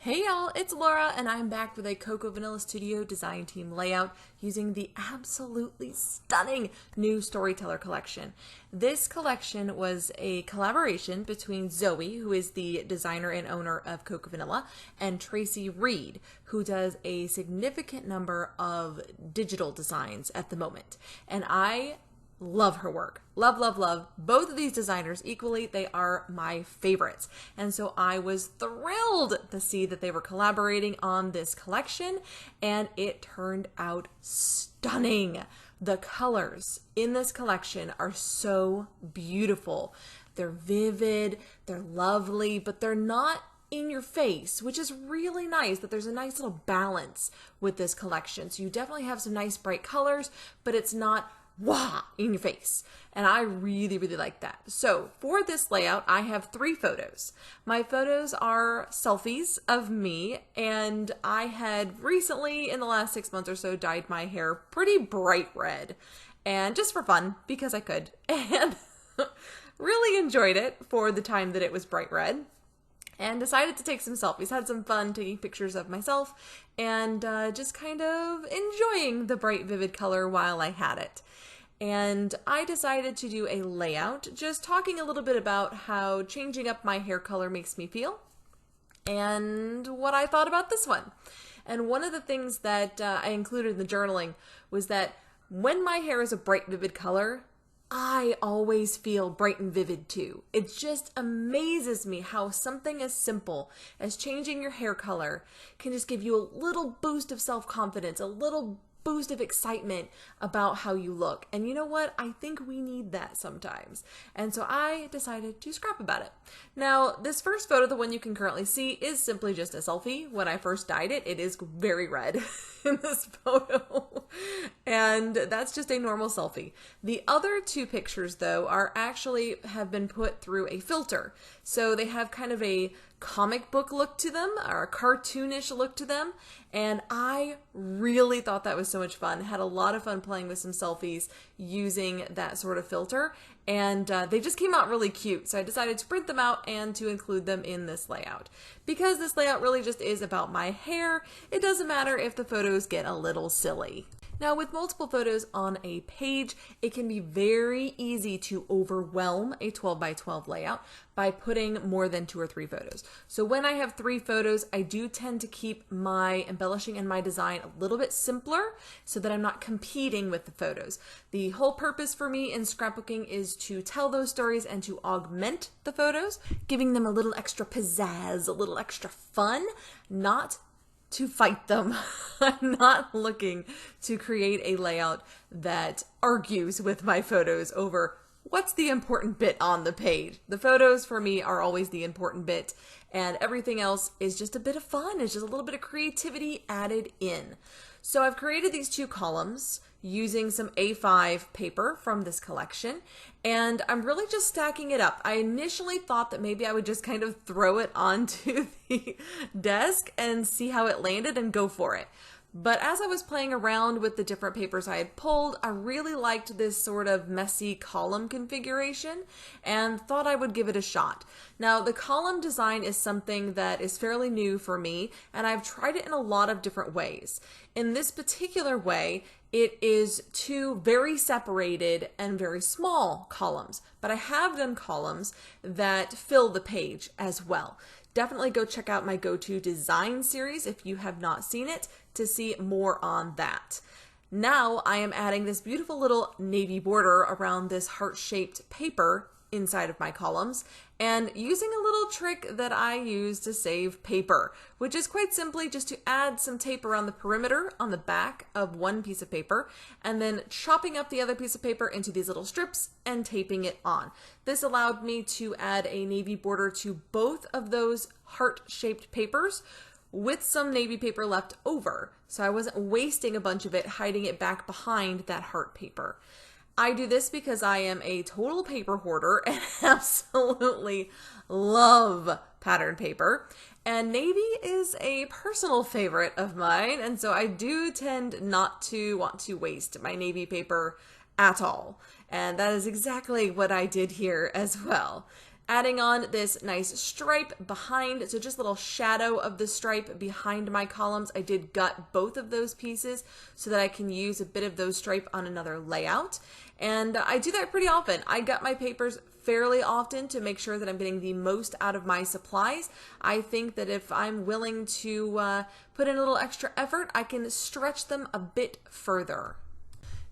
Hey y'all, it's Laura and I'm back with a Cocoa Vanilla Studio design team layout using the absolutely stunning new Storyteller collection. This collection was a collaboration between Zoe, who is the designer and owner of Cocoa Vanilla, and Tracy Reed, who does a significant number of digital designs at the moment. And I love her work. Love, love, love both of these designers equally. They are my favorites. And so I was thrilled to see that they were collaborating on this collection, and it turned out stunning. The colors in this collection are so beautiful. They're vivid, they're lovely, but they're not in your face, which is really nice that there's a nice little balance with this collection. So you definitely have some nice bright colors, but it's not wah in your face. And I really, really like that. So for this layout, I have 3 photos. My photos are selfies of me, and I had recently, in the last 6 months or so, dyed my hair pretty bright red. And just for fun, because I could. And really enjoyed it for the time that it was bright red. And decided to take some selfies. Had some fun taking pictures of myself and just kind of enjoying the bright, vivid color while I had it. And I decided to do a layout, just talking a little bit about how changing up my hair color makes me feel and what I thought about this one. And one of the things that I included in the journaling was that when my hair is a bright, vivid color, I always feel bright and vivid too. It just amazes me how something as simple as changing your hair color can just give you a little boost of self-confidence, a little boost of excitement about how you look. And you know what? I think we need that sometimes. And so I decided to scrap about it. Now, this first photo, the one you can currently see, is simply just a selfie. When I first dyed it, it is very red in this photo. And that's just a normal selfie. The other 2 pictures, though, have been put through a filter. So they have kind of a comic book look to them, or a cartoonish look to them, and I really thought that was so much fun. Had a lot of fun playing with some selfies using that sort of filter, and they just came out really cute, so I decided to print them out and to include them in this layout. Because this layout really just is about my hair, it doesn't matter if the photos get a little silly. Now, with multiple photos on a page, it can be very easy to overwhelm a 12 by 12 layout by putting more than 2 or 3 photos. So when I have 3 photos, I do tend to keep my embellishing and my design a little bit simpler so that I'm not competing with the photos. The whole purpose for me in scrapbooking is to tell those stories and to augment the photos, giving them a little extra pizzazz, a little extra fun, not to fight them. I'm not looking to create a layout that argues with my photos over what's the important bit on the page. The photos for me are always the important bit, and everything else is just a bit of fun. It's just a little bit of creativity added in. So I've created these 2 columns using some A5 paper from this collection, and I'm really just stacking it up. I initially thought that maybe I would just kind of throw it onto the desk and see how it landed and go for it. But as I was playing around with the different papers I had pulled, I really liked this sort of messy column configuration and thought I would give it a shot. Now, the column design is something that is fairly new for me, and I've tried it in a lot of different ways. In this particular way, it is 2 very separated and very small columns, but I have done columns that fill the page as well. Definitely go check out my Go-To Design series if you have not seen it to see more on that. Now I am adding this beautiful little navy border around this heart-shaped paper inside of my columns and using a little trick that I use to save paper, which is quite simply just to add some tape around the perimeter on the back of one piece of paper and then chopping up the other piece of paper into these little strips and taping it on. This allowed me to add a navy border to both of those heart-shaped papers with some navy paper left over, so I wasn't wasting a bunch of it hiding it back behind that heart paper. I do this because I am a total paper hoarder and absolutely love pattern paper. And navy is a personal favorite of mine, and so I do tend not to want to waste my navy paper at all. And that is exactly what I did here as well. Adding on this nice stripe behind, so just a little shadow of the stripe behind my columns. I did gut both of those pieces so that I can use a bit of those stripe on another layout. And I do that pretty often. I gut my papers fairly often to make sure that I'm getting the most out of my supplies. I think that if I'm willing to put in a little extra effort, I can stretch them a bit further.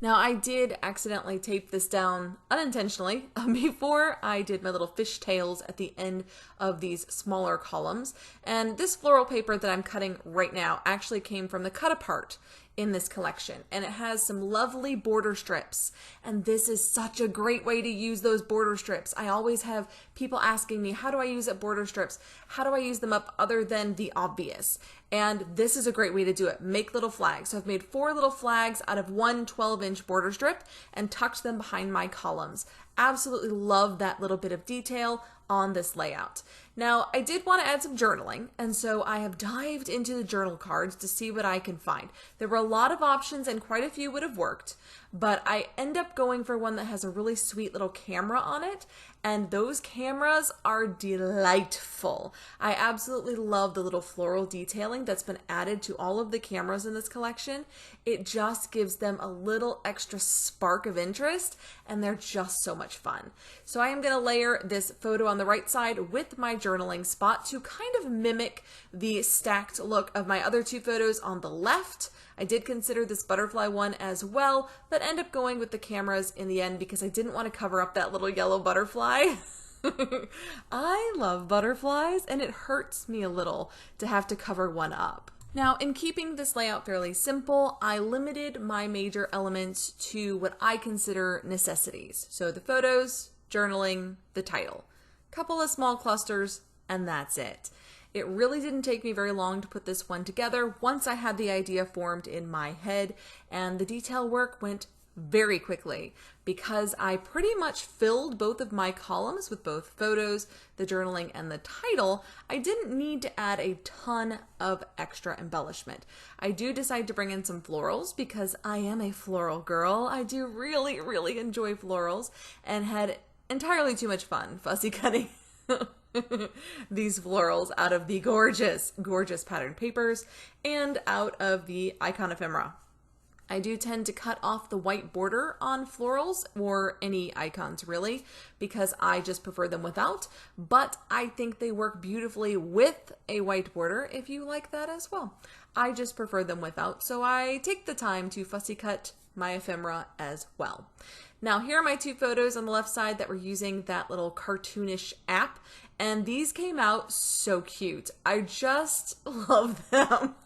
Now, I did accidentally tape this down unintentionally before I did my little fishtails at the end of these smaller columns. And this floral paper that I'm cutting right now actually came from the cut apart in this collection, and it has some lovely border strips, and this is such a great way to use those border strips. I always have people asking me, how do I use up border strips? How do I use them up other than the obvious? And this is a great way to do it. Make little flags. So I've made 4 little flags out of one 12-inch border strip and tucked them behind my columns. Absolutely love that little bit of detail on this layout. Now, I did want to add some journaling, and so I have dived into the journal cards to see what I can find. There were a lot of options and quite a few would have worked, but I end up going for one that has a really sweet little camera on it, and those cameras are delightful. I absolutely love the little floral detailing that's been added to all of the cameras in this collection. It just gives them a little extra spark of interest, and they're just so much fun. So I am going to layer this photo on the right side with my journaling spot to kind of mimic the stacked look of my other 2 photos on the left. I did consider this butterfly one as well, but end up going with the cameras in the end because I didn't want to cover up that little yellow butterfly. I love butterflies, and it hurts me a little to have to cover one up. Now, in keeping this layout fairly simple, I limited my major elements to what I consider necessities. So the photos, journaling, the title. Couple of small clusters, and that's it. It really didn't take me very long to put this one together once I had the idea formed in my head, and the detail work went very quickly because I pretty much filled both of my columns with both photos, the journaling, and the title. I didn't need to add a ton of extra embellishment. I do decide to bring in some florals because I am a floral girl. I do really, really enjoy florals and had entirely too much fun fussy cutting these florals out of the gorgeous, gorgeous patterned papers and out of the icon ephemera. I do tend to cut off the white border on florals or any icons really because I just prefer them without, but I think they work beautifully with a white border if you like that as well. I just prefer them without, so I take the time to fussy cut my ephemera as well. Now, here are my 2 photos on the left side that were using that little cartoonish app, and these came out so cute. I just love them.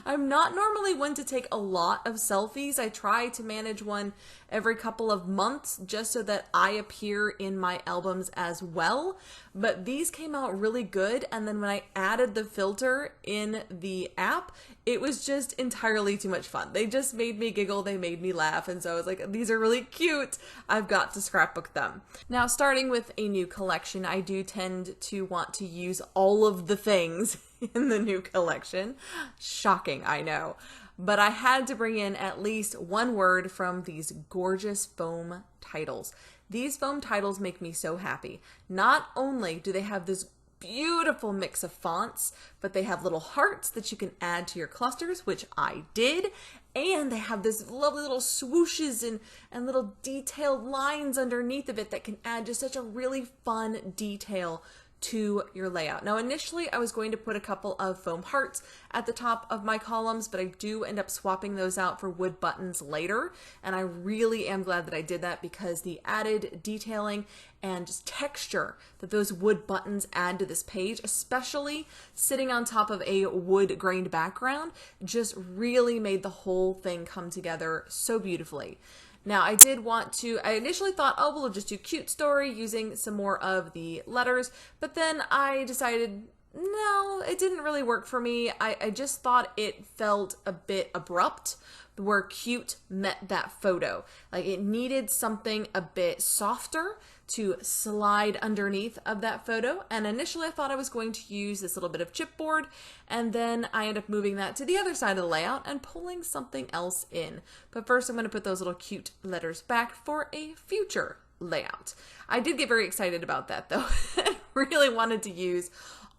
I'm not normally one to take a lot of selfies. I try to manage one every couple of months just so that I appear in my albums as well. But these came out really good, and then when I added the filter in the app, it was just entirely too much fun. They just made me giggle, they made me laugh, and so I was like, these are really cute. I've got to scrapbook them. Now, starting with a new collection, I do tend to want to use all of the things in the new collection. Shocking, I know. But I had to bring in at least one word from these gorgeous foam titles. These foam titles make me so happy. Not only do they have this beautiful mix of fonts, but they have little hearts that you can add to your clusters, which I did, and they have this lovely little swooshes and little detailed lines underneath of it that can add just such a really fun detail to your layout. Now, initially I was going to put a couple of foam hearts at the top of my columns, but I do end up swapping those out for wood buttons later, and I really am glad that I did that because the added detailing and just texture that those wood buttons add to this page, especially sitting on top of a wood grained background, just really made the whole thing come together so beautifully. Now, I initially thought, oh, we'll just do cute story using some more of the letters, but then I decided, no, it didn't really work for me. I just thought it felt a bit abrupt where cute met that photo. Like, it needed something a bit softer to slide underneath of that photo. And initially I thought I was going to use this little bit of chipboard, and then I ended up moving that to the other side of the layout and pulling something else in. But first I'm going to put those little cute letters back for a future layout. I did get very excited about that though. I really wanted to use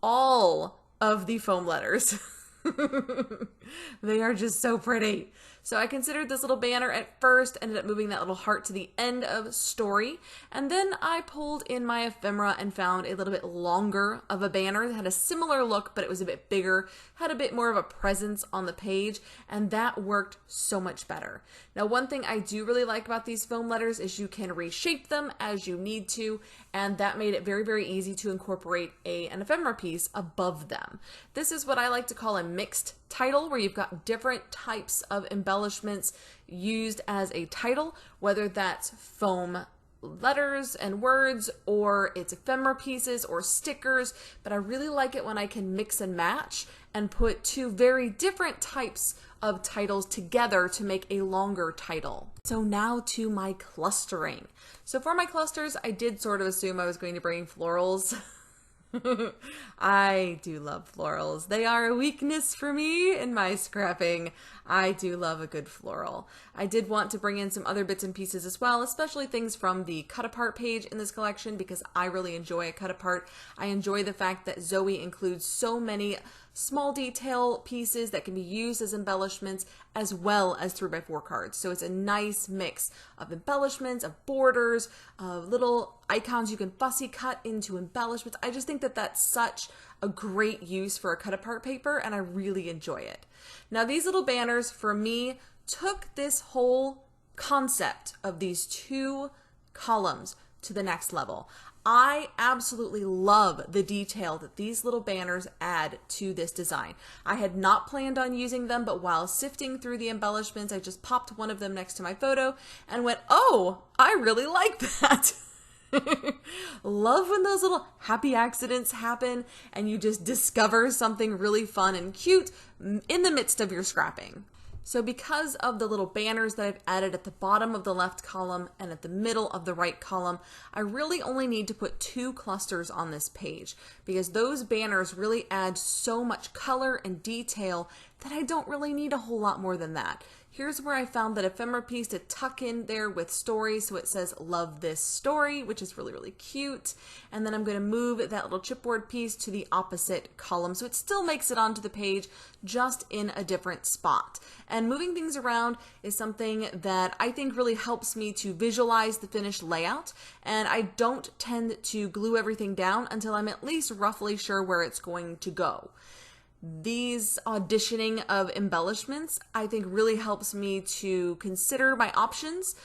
all of the foam letters. They are just so pretty. So I considered this little banner at first, ended up moving that little heart to the end of story, and then I pulled in my ephemera and found a little bit longer of a banner that had a similar look, but it was a bit bigger, had a bit more of a presence on the page, and that worked so much better. Now, one thing I do really like about these foam letters is you can reshape them as you need to, and that made it very, very easy to incorporate an ephemera piece above them. This is what I like to call a mixed title, where you've got different types of embellishments used as a title, whether that's foam letters and words, or it's ephemera pieces or stickers, but I really like it when I can mix and match and put two very different types of titles together to make a longer title. So now to my clustering. So for my clusters, I did sort of assume I was going to bring florals. I do love florals. They are a weakness for me in my scrapping. I do love a good floral. I did want to bring in some other bits and pieces as well, especially things from the cut apart page in this collection, because I really enjoy a cut apart. I enjoy the fact that Zoe includes so many small detail pieces that can be used as embellishments as well as 3x4 cards. So it's a nice mix of embellishments, of borders, of little icons you can fussy cut into embellishments. I just think that that's such a great use for a cut apart paper, and I really enjoy it. Now, these little banners for me took this whole concept of these two columns to the next level. I absolutely love the detail that these little banners add to this design. I had not planned on using them, but while sifting through the embellishments, I just popped one of them next to my photo and went, oh, I really like that. Love when those little happy accidents happen and you just discover something really fun and cute in the midst of your scrapping. So because of the little banners that I've added at the bottom of the left column and at the middle of the right column, I really only need to put 2 clusters on this page, because those banners really add so much color and detail that I don't really need a whole lot more than that. Here's where I found that ephemera piece to tuck in there with story, so it says love this story, which is really, really cute. And then I'm going to move that little chipboard piece to the opposite column, so it still makes it onto the page, just in a different spot. And moving things around is something that I think really helps me to visualize the finished layout, and I don't tend to glue everything down until I'm at least roughly sure where it's going to go. These auditioning of embellishments, I think, really helps me to consider my options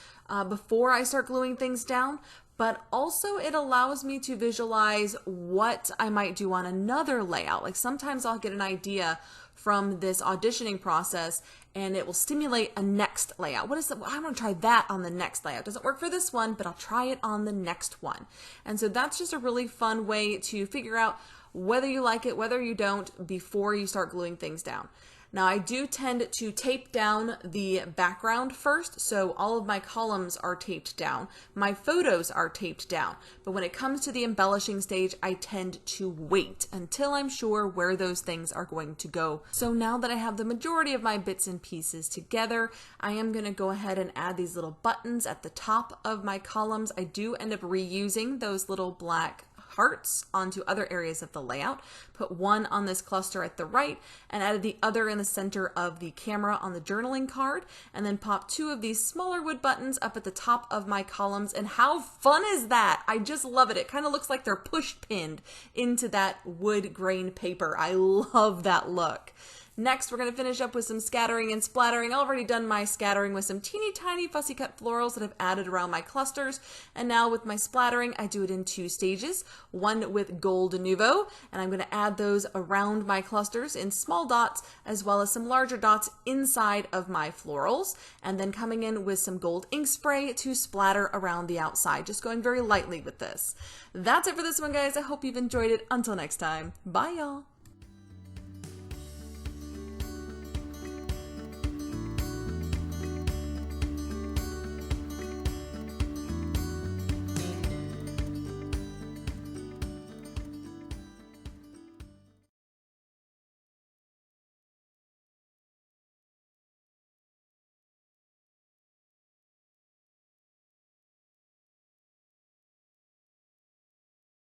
before I start gluing things down, but also it allows me to visualize what I might do on another layout. Like sometimes I'll get an idea from this auditioning process and it will stimulate a next layout. What is it? I want to try that on the next layout. Doesn't work for this one, but I'll try it on the next one. And so that's just a really fun way to figure out whether you like it, whether you don't, before you start gluing things down. Now, I do tend to tape down the background first, so all of my columns are taped down. My photos are taped down. But when it comes to the embellishing stage, I tend to wait until I'm sure where those things are going to go. So now that I have the majority of my bits and pieces together, I am going to go ahead and add these little buttons at the top of my columns. I do end up reusing those little black hearts onto other areas of the layout. Put one on this cluster at the right and added the other in the center of the camera on the journaling card, and then pop 2 of these smaller wood buttons up at the top of my columns. And how fun is that? I just love it. It kind of looks like they're push pinned into that wood grain paper. I love that look. Next, we're going to finish up with some scattering and splattering. I've already done my scattering with some teeny tiny fussy cut florals that I've added around my clusters. And now with my splattering, I do it in 2 stages, one with Gold Nouveau, and I'm going to add those around my clusters in small dots, as well as some larger dots inside of my florals, and then coming in with some gold ink spray to splatter around the outside, just going very lightly with this. That's it for this one, guys. I hope you've enjoyed it. Until next time, bye y'all.